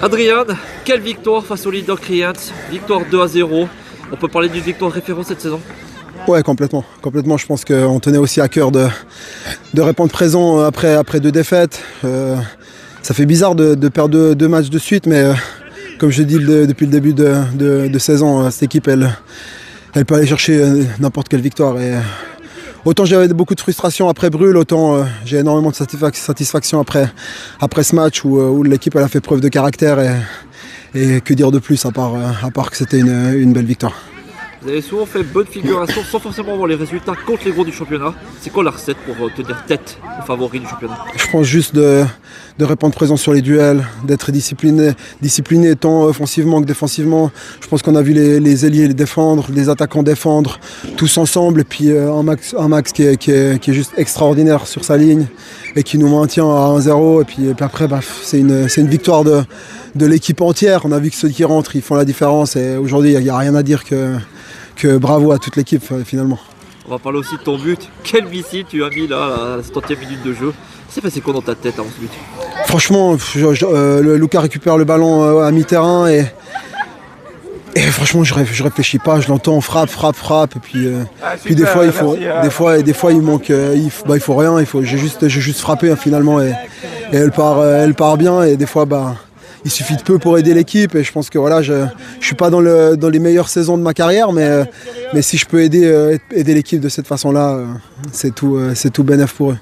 Adrien, quelle victoire face au leader Kriens, victoire 2-0. On peut parler d'une victoire de référence cette saison? Ouais, complètement. Je pense qu'on tenait aussi à cœur de répondre présent après deux défaites. Ça fait bizarre de perdre deux matchs de suite, mais comme je dis depuis le début de saison, cette équipe, elle peut aller chercher n'importe quelle victoire. Et autant j'avais beaucoup de frustration après Brûle, autant j'ai énormément de satisfaction après ce match où l'équipe elle a fait preuve de caractère et que dire de plus à part que c'était une belle victoire. Vous avez souvent fait bonne figuration sans forcément avoir les résultats contre les gros du championnat. C'est quoi la recette pour tenir tête aux favoris du championnat? Je pense juste de répondre présent sur les duels, d'être discipliné tant offensivement que défensivement. Je pense qu'on a vu les ailiers les défendre, les attaquants défendre, tous ensemble. Et puis un Max qui est juste extraordinaire sur sa ligne et qui nous maintient à 1-0. Et puis après, c'est une victoire de l'équipe entière. On a vu que ceux qui rentrent, ils font la différence. Et aujourd'hui, il n'y a rien à dire que bravo à toute l'équipe finalement. On va parler aussi de ton but. Quel missile tu as mis là à la 70e minute de jeu? C'est passé quoi dans ta tête avant ce but? Franchement, Lucas récupère le ballon à mi-terrain et franchement je réfléchis pas, je l'entends, frappe. Et puis des fois il manque, il faut rien, j'ai juste frappé finalement et elle part bien et des fois il suffit de peu pour aider l'équipe et je pense que voilà, je suis pas dans les meilleures saisons de ma carrière, mais si je peux aider l'équipe de cette façon-là, c'est tout bénef pour eux.